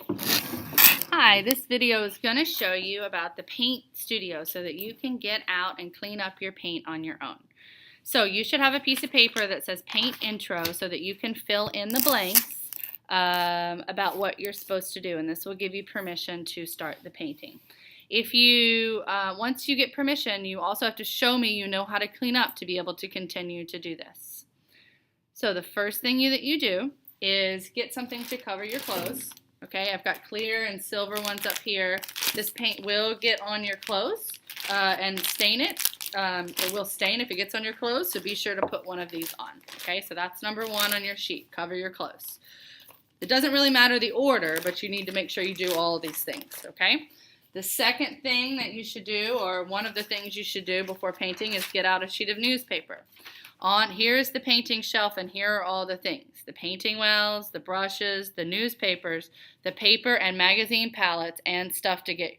Hi, this video is going to show you about the Paint Studio so that you can get out and clean up your paint on your own. So you should have a piece of paper that says Paint Intro so that you can fill in the blanks about what you're supposed to do, and this will give you permission to start the painting. If you, once you get permission, you also have to show me you know how to clean up to be able to continue to do this. So the first thing that you do is get something to cover your clothes. Okay, I've got clear and silver ones up here. This paint will get on your clothes and stain it. It will stain if it gets on your clothes, so be sure to put one of these on. Okay, so that's number one on your sheet, cover your clothes. It doesn't really matter the order, but you need to make sure you do all of these things, okay? The second thing that you should do, or one of the things you should do before painting, is get out a sheet of newspaper. Here's the painting shelf, and here are all the things. The painting wells, the brushes, the newspapers, the paper and magazine palettes, and stuff to get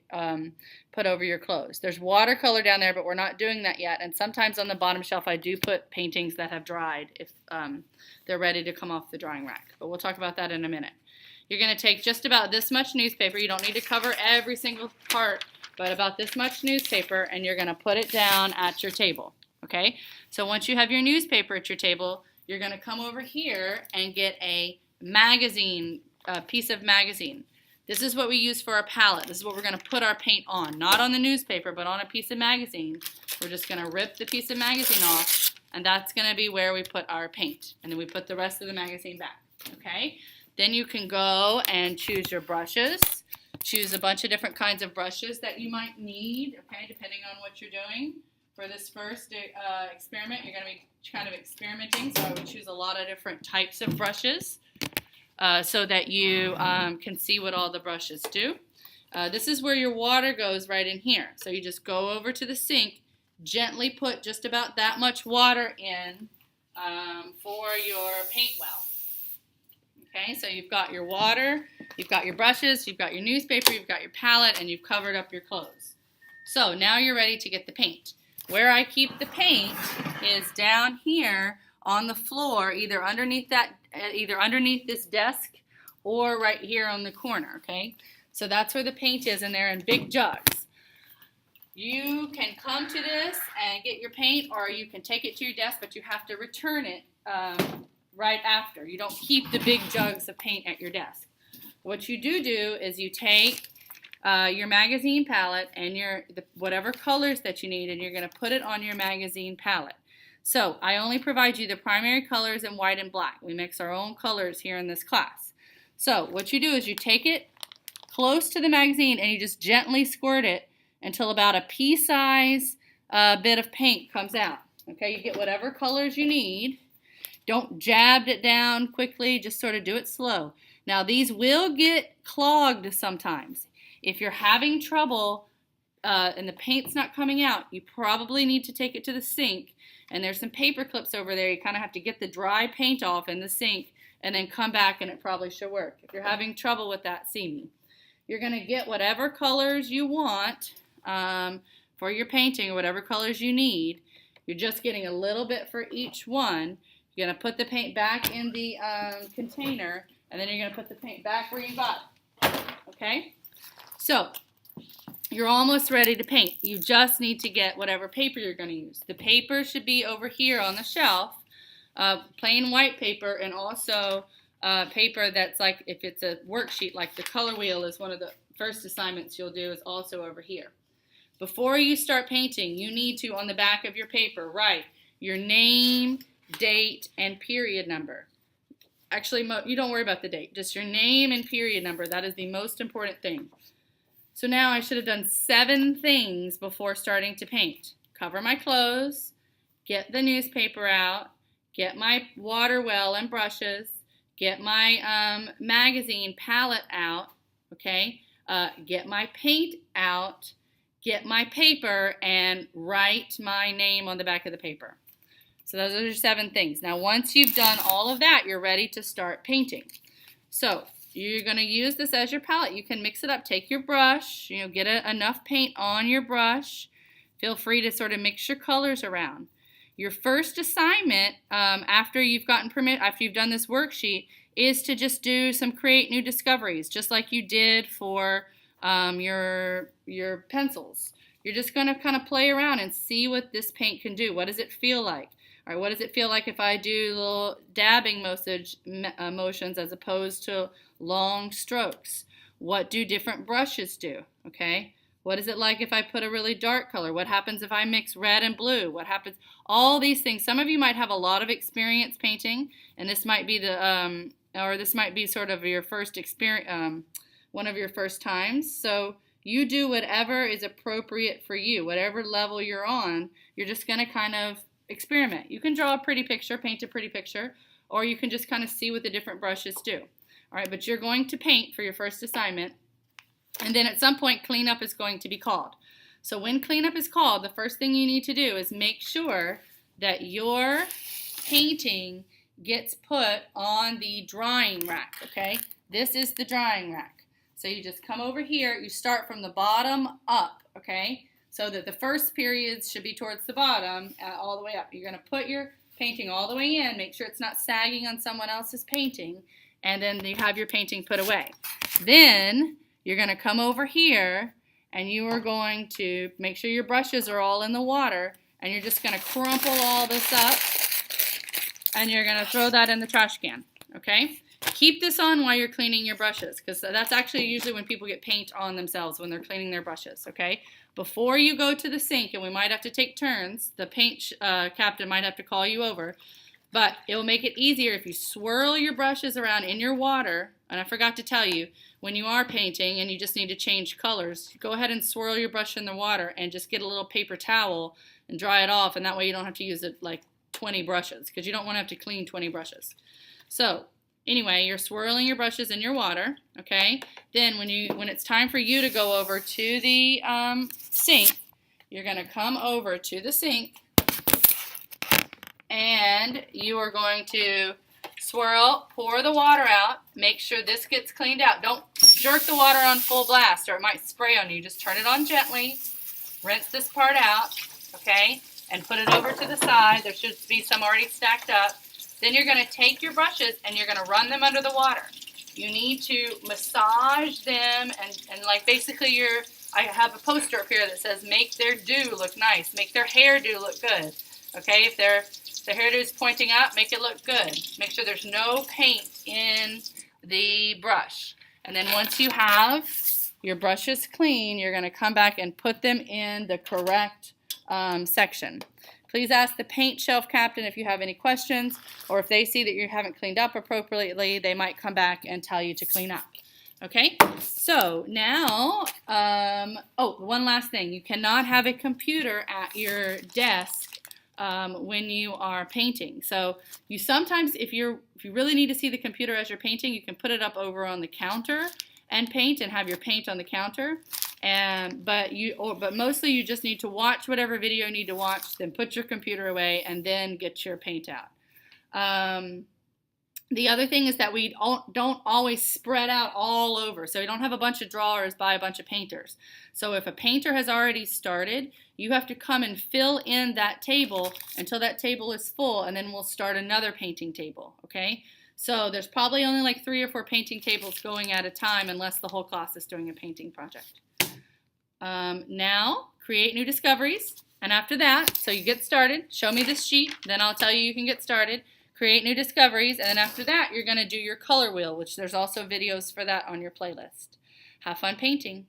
put over your clothes. There's watercolor down there, but we're not doing that yet. And sometimes on the bottom shelf I do put paintings that have dried if they're ready to come off the drying rack. But we'll talk about that in a minute. You're going to take just about this much newspaper. You don't need to cover every single part, but about this much newspaper, and you're going to put it down at your table. Okay, so once you have your newspaper at your table, you're going to come over here and get a magazine, a piece of magazine. This is what we use for our palette. This is what we're going to put our paint on. Not on the newspaper, but on a piece of magazine. We're just going to rip the piece of magazine off, and that's going to be where we put our paint. And then we put the rest of the magazine back. Okay, then you can go and choose your brushes. Choose a bunch of different kinds of brushes that you might need, okay, depending on what you're doing. For this first experiment, you're going to be kind of experimenting, so I would choose a lot of different types of brushes so that you can see what all the brushes do. This is where your water goes, right in here. So you just go over to the sink, gently put just about that much water in for your paint well. Okay, so you've got your water, you've got your brushes, you've got your newspaper, you've got your palette, and you've covered up your clothes. So now you're ready to get the paint. Where I keep the paint is down here on the floor, either underneath this desk or right here on the corner, okay? So that's where the paint is, and they're in big jugs. You can come to this and get your paint, or you can take it to your desk, but you have to return it right after. You don't keep the big jugs of paint at your desk. What you do is you take your magazine palette and whatever colors that you need, and you're going to put it on your magazine palette. So I only provide you the primary colors in white and black. We mix our own colors here in this class. So what you do is you take it close to the magazine and you just gently squirt it until about a pea-size bit of paint comes out. Okay, you get whatever colors you need. Don't jab it down quickly, just sort of do it slow. Now these will get clogged sometimes. If you're having trouble and the paint's not coming out, you probably need to take it to the sink. And there's some paper clips over there. You kind of have to get the dry paint off in the sink and then come back, and it probably should work. If you're having trouble with that, see me. You're going to get whatever colors you want for your painting, or whatever colors you need. You're just getting a little bit for each one. You're going to put the paint back in the container, and then you're going to put the paint back where you got it. Okay? So, you're almost ready to paint. You just need to get whatever paper you're going to use. The paper should be over here on the shelf, plain white paper, and also paper that's like, if it's a worksheet, like the color wheel is one of the first assignments you'll do, is also over here. Before you start painting, you need to, on the back of your paper, write your name, date, and period number. Actually, you don't worry about the date. Just your name and period number. That is the most important thing. So now I should have done 7 things before starting to paint. Cover my clothes, get the newspaper out, get my water well and brushes, get my magazine palette out, okay, get my paint out, get my paper, and write my name on the back of the paper. So those are your 7 things. Now once you've done all of that, you're ready to start painting. So you're going to use this as your palette. You can mix it up. Take your brush, get enough paint on your brush. Feel free to sort of mix your colors around. Your first assignment after you've done this worksheet is to just do some create new discoveries, just like you did for your pencils. You're just going to kind of play around and see what this paint can do. What does it feel like? All right, what does it feel like if I do little dabbing motions as opposed to long strokes? What do different brushes do? Okay. What is it like if I put a really dark color? What happens if I mix red and blue? What happens? All these things. Some of you might have a lot of experience painting, and this might be this might be sort of your first experience, one of your first times. So you do whatever is appropriate for you, whatever level you're on. You're just going to kind of experiment. You can draw a pretty picture, paint a pretty picture, or you can just kind of see what the different brushes do. All right, but you're going to paint for your first assignment, and then at some point cleanup is going to be called. So when cleanup is called, the first thing you need to do is make sure that your painting gets put on the drying rack, okay? This is the drying rack. So you just come over here, you start from the bottom up, okay? So that the first periods should be towards the bottom, all the way up. You're going to put your painting all the way in, make sure it's not sagging on someone else's painting, and then you have your painting put away. Then you're going to come over here, and you are going to make sure your brushes are all in the water, and you're just going to crumple all this up, and you're going to throw that in the trash can, okay? Keep this on while you're cleaning your brushes, because that's actually usually when people get paint on themselves, when they're cleaning their brushes, okay? Before you go to the sink, and we might have to take turns, the paint captain might have to call you over, but it will make it easier if you swirl your brushes around in your water. And I forgot to tell you, when you are painting and you just need to change colors, go ahead and swirl your brush in the water and just get a little paper towel and dry it off, and that way you don't have to use it like 20 brushes, because you don't want to have to clean 20 brushes. So anyway, you're swirling your brushes in your water, okay? Then when it's time for you to go over to the sink, you're going to come over to the sink, and you are going to swirl, pour the water out, make sure this gets cleaned out. Don't jerk the water on full blast or it might spray on you. Just turn it on gently, rinse this part out, okay, and put it over to the side. There should be some already stacked up. Then you're going to take your brushes and you're going to run them under the water. You need to massage them and like basically I have a poster up here that says make their do look nice, make their hairdo look good. Okay, if the hairdo is pointing up, make it look good. Make sure there's no paint in the brush. And then once you have your brushes clean, you're going to come back and put them in the correct section. Please ask the paint shelf captain if you have any questions, or if they see that you haven't cleaned up appropriately, they might come back and tell you to clean up. Okay, so now, one last thing. You cannot have a computer at your desk when you are painting. So you sometimes, if you really need to see the computer as you're painting, you can put it up over on the counter and paint and have your paint on the counter. But mostly you just need to watch whatever video you need to watch, then put your computer away, and then get your paint out. The other thing is that we don't always spread out all over. So we don't have a bunch of drawers by a bunch of painters. So if a painter has already started, you have to come and fill in that table until that table is full, and then we'll start another painting table, okay? So there's probably only like 3 or 4 painting tables going at a time unless the whole class is doing a painting project. Now, create new discoveries, and after that, so you get started, show me this sheet, then I'll tell you can get started. Create new discoveries, and then after that, you're going to do your color wheel, which there's also videos for that on your playlist. Have fun painting.